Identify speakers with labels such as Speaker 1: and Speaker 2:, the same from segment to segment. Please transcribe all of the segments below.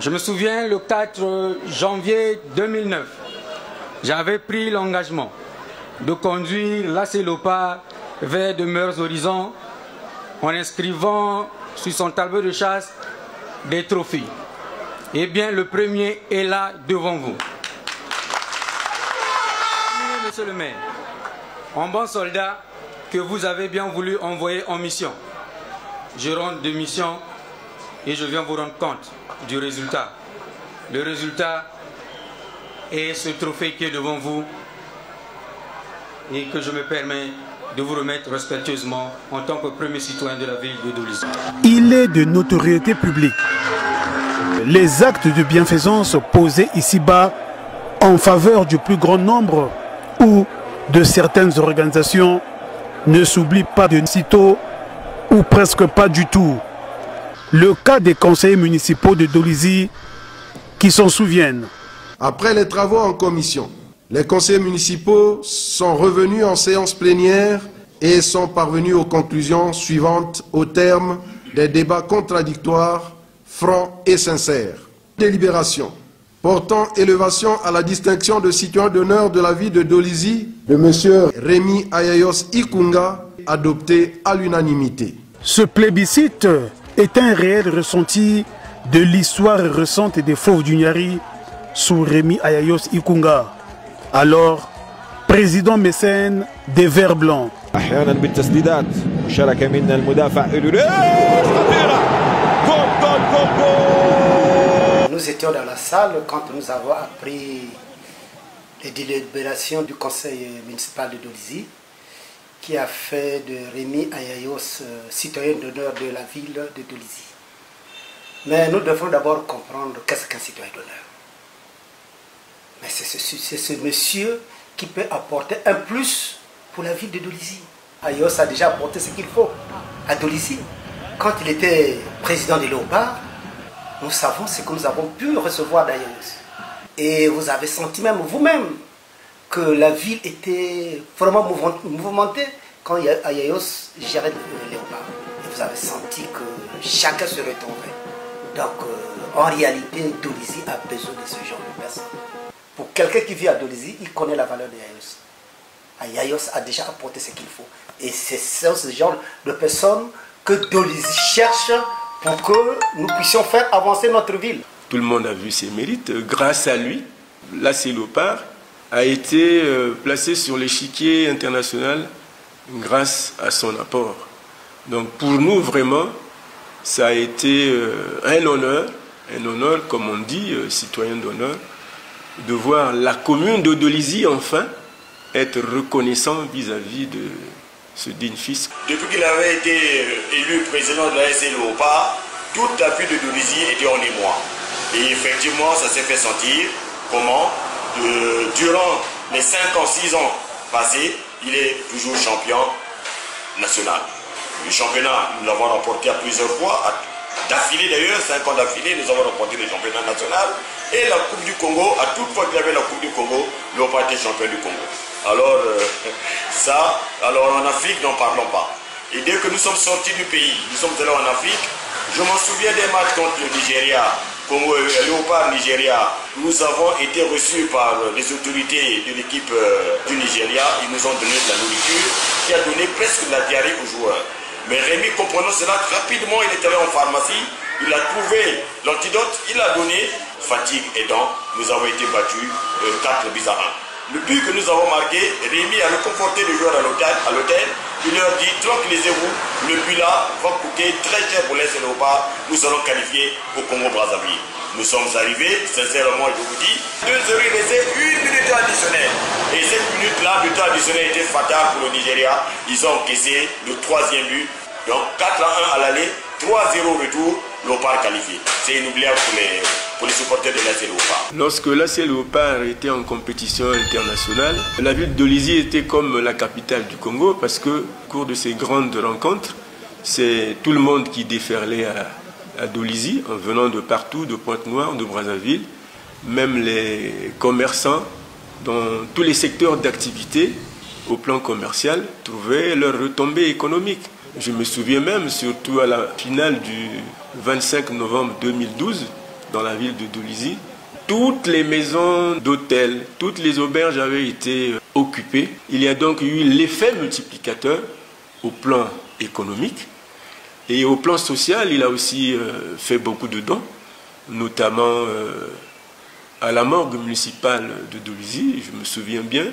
Speaker 1: Je me souviens, le 4 janvier 2009, j'avais pris l'engagement de conduire l'AS Léopard vers de meilleurs horizons en inscrivant sur son tableau de chasse des trophées. Eh bien, le premier est là devant vous. Monsieur le maire, en bon soldat que vous avez bien voulu envoyer en mission. Je rentre de mission et je viens vous rendre compte du résultat. Le résultat est ce trophée qui est devant vous et que je me permets de vous remettre respectueusement en tant que premier citoyen de la ville de Dolisie.
Speaker 2: Il est de notoriété publique. Les actes de bienfaisance posés ici-bas en faveur du plus grand nombre ou de certaines organisations ne s'oublient pas de sitôt ou presque pas du tout. Le cas des conseillers municipaux de Dolisie qui s'en souviennent.
Speaker 3: Après les travaux en commission, les conseillers municipaux sont revenus en séance plénière et sont parvenus aux conclusions suivantes au terme des débats contradictoires, francs et sincères. Délibération portant élévation à la distinction de citoyen d'honneur de la ville de Dolisie de M. Rémi Ayayos Ikunga, adopté à l'unanimité.
Speaker 2: Ce plébiscite est un réel ressenti de l'histoire récente des fauves du Niari sous Rémi Ayayos Ikunga, alors président mécène des Verts Blancs.
Speaker 4: Nous étions dans la salle quand nous avons appris les délibérations du conseil municipal de Dolisie qui a fait de Rémi Ayayos citoyen d'honneur de la ville de Dolisie. Mais nous devons d'abord comprendre qu'est-ce qu'un citoyen d'honneur. Mais c'est ce monsieur qui peut apporter un plus pour la ville de Dolisie. Ayayos a déjà apporté ce qu'il faut à Dolisie. Quand il était président des Léopards, nous savons ce que nous avons pu recevoir d'Ayayos. Et vous avez senti même vous-même que la ville était vraiment mouvementée quand Ayayos gérait les Léopards. Et vous avez senti que chacun se retournait. Donc, en réalité, Dolisie a besoin de ce genre de personnes. Pour quelqu'un qui vit à Dolisie, il connaît la valeur d'Ayayos. Ayayos a déjà apporté ce qu'il faut. Et c'est ce genre de personnes que Dolisie cherche pour que nous puissions faire avancer notre ville.
Speaker 5: Tout le monde a vu ses mérites. Grâce à lui, l'AS Léopard a été placé sur l'échiquier international grâce à son apport. Donc pour nous, vraiment, ça a été un honneur, comme on dit, citoyen d'honneur, de voir la commune de Dolisie, enfin, être reconnaissant vis-à-vis de ce digne fils.
Speaker 6: Depuis qu'il avait été élu président de l'AS Léopard, toute la ville de Dolisie était en émoi. Et effectivement, ça s'est fait sentir comment, durant les 5 ans, 6 ans passés, il est toujours champion national. Le championnat, nous l'avons remporté à plusieurs fois, d'affilée d'ailleurs, 5 ans d'affilée, nous avons remporté le championnat national. Et la Coupe du Congo, à toute fois qu'il y avait la Coupe du Congo, Léopard était champion du Congo. Alors, alors en Afrique, n'en parlons pas. Et dès que nous sommes sortis du pays, nous sommes allés en Afrique, je m'en souviens des matchs contre le Nigeria, Congo, Léopard Nigeria. Nous avons été reçus par les autorités de l'équipe du Nigeria. Ils nous ont donné de la nourriture qui a donné presque de la diarrhée aux joueurs. Mais Rémi, comprenant cela, rapidement, il est allé en pharmacie, il a trouvé l'antidote, il a donné, fatigue aidant, nous avons été battus 4 buts à 1. Le but que nous avons marqué, Rémi a réconforté les joueurs à l'hôtel. Il leur dit, tranquillisez-vous, le but là va coûter très cher pour l'AS Léopard. Nous serons qualifiés au Congo-Brazzaville. Nous sommes arrivés, sincèrement, je vous dis, 2 heures, il restait 1 minute additionnelle. Et cette minute-là, le temps additionnel était fatal pour le Nigeria. Ils ont encaissé le 3e but. Donc 4 à 1 à l'aller, 3-0 au retour, Léopard qualifié. C'est inoubliable pour les supporters de l'AS Léopard.
Speaker 5: Lorsque l'AS Léopard était en compétition internationale, la ville de Dolisie était comme la capitale du Congo parce que, au cours de ces grandes rencontres, c'est tout le monde qui déferlait à Dolisie en venant de partout, de Pointe-Noire, de Brazzaville, même les commerçants dans tous les secteurs d'activité au plan commercial trouvaient leur retombée économique. Je me souviens même, surtout à la finale du 25 novembre 2012, dans la ville de Dolisie. Toutes les maisons d'hôtel, toutes les auberges avaient été occupées. Il y a donc eu l'effet multiplicateur au plan économique. Et au plan social, il a aussi fait beaucoup de dons, notamment à la morgue municipale de Dolisie. Je me souviens bien,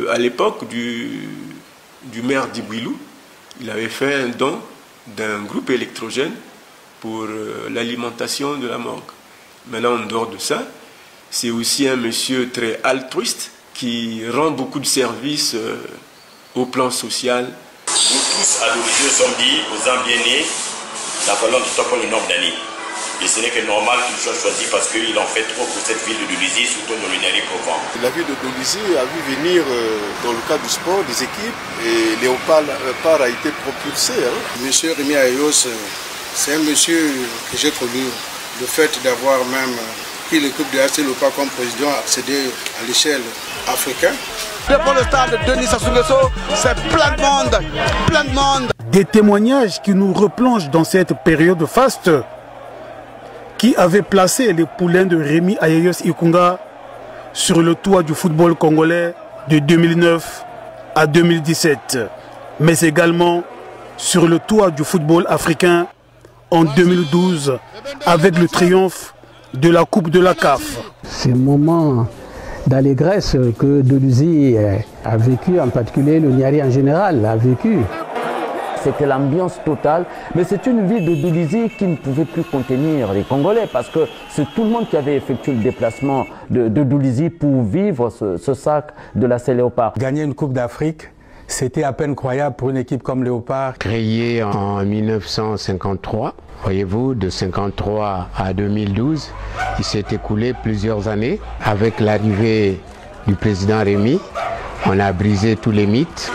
Speaker 5: à l'époque du maire d'Ibouilou, il avait fait un don d'un groupe électrogène pour l'alimentation de la morgue. Maintenant, en dehors de ça, c'est aussi un monsieur très altruiste qui rend beaucoup de services au plan social.
Speaker 6: Nous tous à Dolisie sommes dit aux Ambienés, la valeur de temps pour le nombre d'années. Et ce n'est que normal qu'ils soient choisis parce qu'ils en fait trop pour cette ville de Dolisie, surtout dans le dernier Provence.
Speaker 3: La ville de Dolisie a vu venir, dans le cadre du sport, des équipes et Léopard a été propulsé.
Speaker 7: Monsieur Rémi Ayayos, c'est un monsieur que j'ai connu. Le fait d'avoir même pris l'équipe de AS Léopard comme président, accédé à l'échelle africaine.
Speaker 2: Pour le stade de Denis Sassou Nguesso, c'est plein de monde. Des témoignages qui nous replongent dans cette période faste qui avait placé les poulains de Rémi Ayayos Ikunga sur le toit du football congolais de 2009 à 2017, mais également sur le toit du football africain en 2012 avec le triomphe de la Coupe de la CAF.
Speaker 8: Ces moments d'allégresse que Dolisie a vécu, en particulier le Niari en général a vécu. C'était l'ambiance totale, mais c'est une ville de Dolisie qui ne pouvait plus contenir les Congolais parce que c'est tout le monde qui avait effectué le déplacement de Dolisie pour vivre ce sac de la C Léopard.
Speaker 9: Gagner une Coupe d'Afrique, c'était à peine croyable pour une équipe comme Léopard.
Speaker 10: Créé en 1953, voyez-vous, de 1953 à 2012, il s'est écoulé plusieurs années. Avec l'arrivée du président Rémi, on a brisé tous les mythes.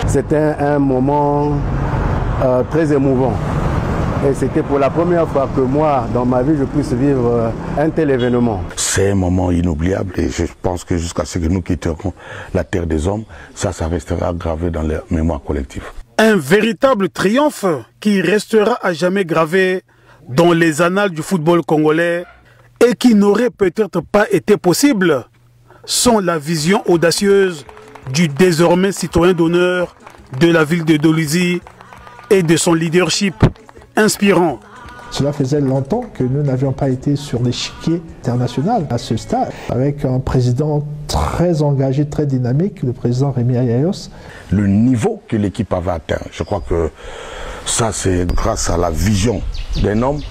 Speaker 8: C'était un moment très émouvant. Et c'était pour la première fois que moi, dans ma vie, je puisse vivre un tel événement.
Speaker 11: C'est un moment inoubliable et je pense que jusqu'à ce que nous quitterons la terre des hommes, ça restera gravé dans la mémoire collective.
Speaker 2: Un véritable triomphe qui restera à jamais gravé dans les annales du football congolais et qui n'aurait peut-être pas été possible sans la vision audacieuse du désormais citoyen d'honneur de la ville de Dolisie et de son leadership inspirant.
Speaker 12: Cela faisait longtemps que nous n'avions pas été sur l'échiquier international à ce stade, avec un président très engagé, très dynamique, le président Rémi Ayayos.
Speaker 11: Le niveau que l'équipe avait atteint, je crois que ça c'est grâce à la vision d'un homme,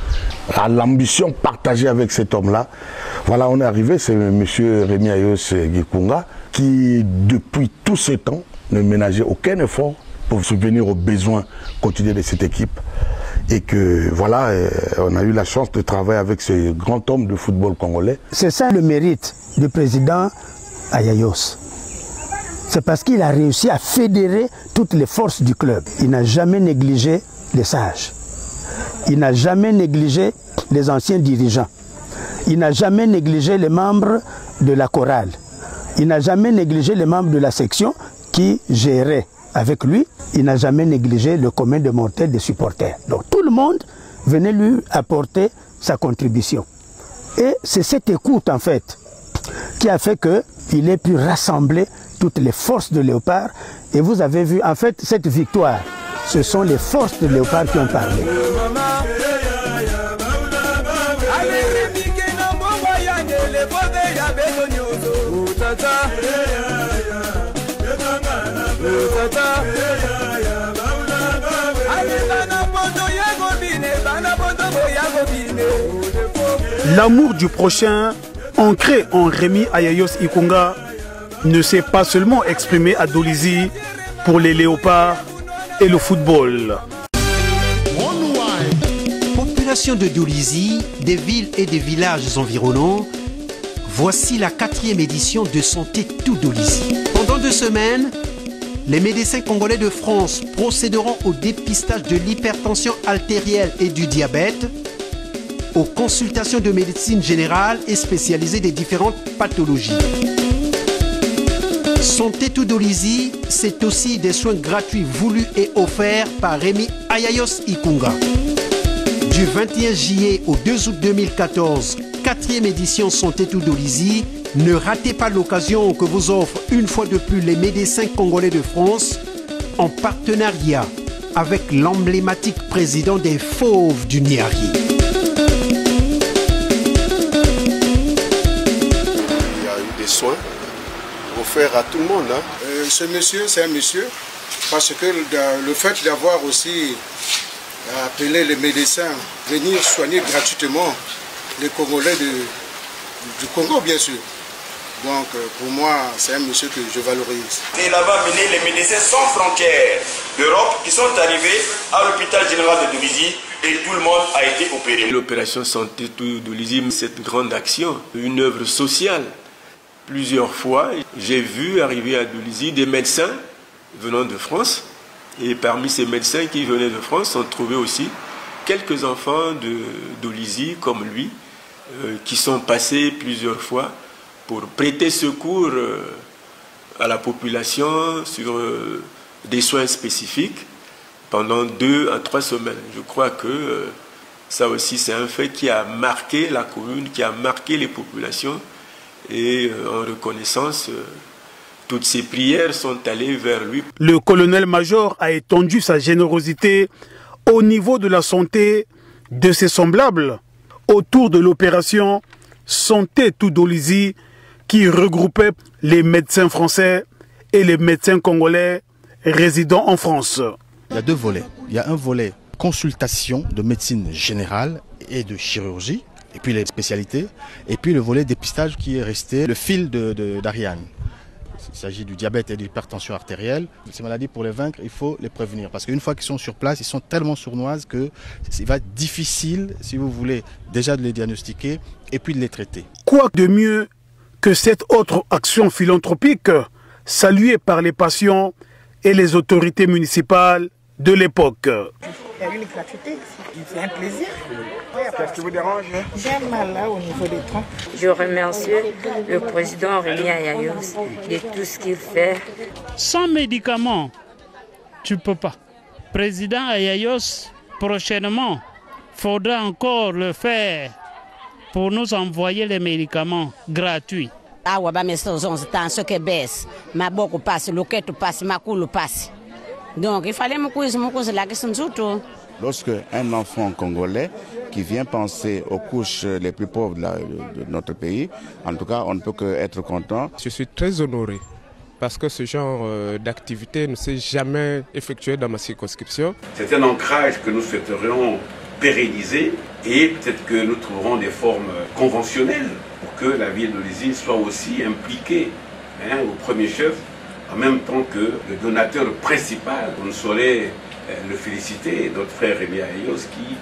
Speaker 11: à l'ambition partagée avec cet homme-là. Voilà, on est arrivé, c'est M. Rémi Ayayos Ikunga qui, depuis tout ce temps, ne ménageait aucun effort pour subvenir aux besoins quotidiens de cette équipe. Et que voilà, on a eu la chance de travailler avec ce grand homme de football congolais.
Speaker 8: C'est ça le mérite du président Ayayos. C'est parce qu'il a réussi à fédérer toutes les forces du club. Il n'a jamais négligé les sages. Il n'a jamais négligé les anciens dirigeants. Il n'a jamais négligé les membres de la chorale. Il n'a jamais négligé les membres de la section qui géraient avec lui. Il n'a jamais négligé le commun des mortels des supporters. Donc tout le monde venait lui apporter sa contribution. Et c'est cette écoute en fait qui a fait qu'il ait pu rassembler toutes les forces de Léopard. Et vous avez vu en fait cette victoire. Ce sont les forces de Léopard qui ont parlé.
Speaker 2: L'amour du prochain, ancré en Rémi Ayayos Ikunga, ne s'est pas seulement exprimé à Dolisie pour les léopards et le football.
Speaker 13: Population de Dolisie, des villes et des villages environnants, voici la 4e édition de Santé Tout Dolisie. Pendant 2 semaines, les médecins congolais de France procéderont au dépistage de l'hypertension artérielle et du diabète, aux consultations de médecine générale et spécialisées des différentes pathologies. Santé Tout Dolisie, c'est aussi des soins gratuits voulus et offerts par Rémi Ayayos Ikunga. Du 21 juillet au 2 août 2014, 4e édition Santé Tout Dolisie. Ne ratez pas l'occasion que vous offrent une fois de plus les médecins congolais de France en partenariat avec l'emblématique président des Fauves du Niari.
Speaker 7: Il y a eu des soins offerts à tout le monde. Ce monsieur, c'est un monsieur, parce que le fait d'avoir aussi appelé les médecins à venir soigner gratuitement les Congolais du Congo, bien sûr. Donc pour moi, c'est un monsieur que je valorise.
Speaker 6: Et là-bas, mené les médecins sans frontières d'Europe qui sont arrivés à l'hôpital général de Dolisie et tout le monde a été opéré.
Speaker 5: L'opération Santé Tout Dolisie, cette grande action, une œuvre sociale. Plusieurs fois, j'ai vu arriver à Dolisie des médecins venant de France. Et parmi ces médecins qui venaient de France, on trouvait aussi quelques enfants de Dolisie comme lui, qui sont passés plusieurs fois pour prêter secours à la population sur des soins spécifiques pendant 2 à 3 semaines. Je crois que ça aussi c'est un fait qui a marqué la commune, qui a marqué les populations et en reconnaissance, toutes ces prières sont allées vers lui.
Speaker 2: Le colonel-major a étendu sa générosité au niveau de la santé de ses semblables autour de l'opération Santé Tout Dolisie qui regroupait les médecins français et les médecins congolais résidant en France.
Speaker 14: Il y a 2 volets. Il y a un volet consultation de médecine générale et de chirurgie, et puis les spécialités, et puis le volet dépistage qui est resté le fil d'Ariane. Il s'agit du diabète et de l'hypertension artérielle. Ces maladies, pour les vaincre, il faut les prévenir. Parce qu'une fois qu'ils sont sur place, ils sont tellement sournoises qu'il va être difficile, si vous voulez, déjà de les diagnostiquer et puis de les traiter.
Speaker 2: Quoi de mieux que cette autre action philanthropique saluée par les patients et les autorités municipales de l'époque?
Speaker 15: Il y a une gratuité, c'est un plaisir. Qu'est-ce qui vous dérange? J'ai un mal là au niveau des troncs.
Speaker 16: Je remercie le président Rémi Ayayos de tout ce qu'il fait.
Speaker 17: Sans médicaments, tu ne peux pas. Président Ayayos, prochainement, faudra encore le faire pour nous envoyer les médicaments gratuits.
Speaker 18: Donc il fallait me la question.
Speaker 19: Lorsque un enfant congolais qui vient penser aux couches les plus pauvres de notre pays, en tout cas on ne peut qu'être content.
Speaker 20: Je suis très honoré parce que ce genre d'activité ne s'est jamais effectué dans ma circonscription.
Speaker 21: C'est un ancrage que nous souhaiterions pérenniser et peut-être que nous trouverons des formes conventionnelles pour que la ville de Dolisie soit aussi impliquée au premier chef, en même temps que le donateur principal. On saurait le féliciter, notre frère Rémi Ayayos, qui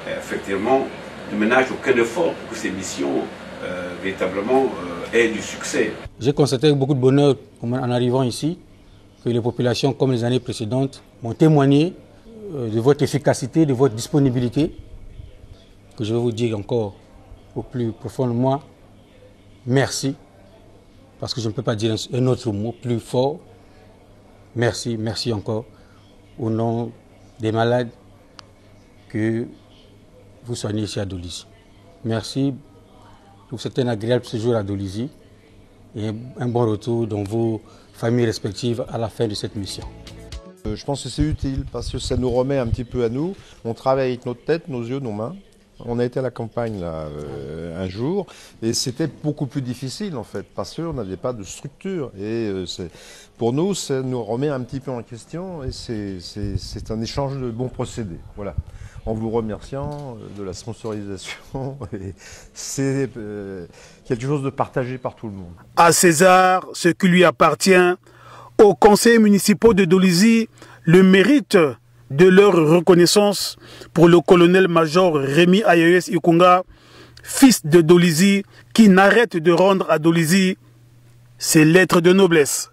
Speaker 21: effectivement ne ménage aucun effort pour que ces missions véritablement aient du succès.
Speaker 1: J'ai constaté avec beaucoup de bonheur en arrivant ici que les populations, comme les années précédentes, m'ont témoigné de votre efficacité, de votre disponibilité, que je vais vous dire encore au plus profond de moi, merci, parce que je ne peux pas dire un autre mot plus fort. Merci, merci encore, au nom des malades que vous soignez ici à Dolisie. Merci, je vous souhaite un agréable séjour à Dolisie et un bon retour dans vos familles respectives à la fin de cette mission.
Speaker 22: Je pense que c'est utile parce que ça nous remet un petit peu à nous. On travaille avec notre tête, nos yeux, nos mains. On a été à la campagne là, un jour et c'était beaucoup plus difficile en fait parce qu'on n'avait pas de structure et pour nous ça nous remet un petit peu en question et c'est un échange de bons procédés. Voilà. En vous remerciant de la sponsorisation, c'est quelque chose de partagé par tout le monde.
Speaker 2: À César, ce qui lui appartient, aux conseillers municipaux de Dolisie, le mérite de leur reconnaissance pour le colonel-major Rémi Ayayos Ikunga, fils de Dolisie, qui n'arrête de rendre à Dolisie ses lettres de noblesse.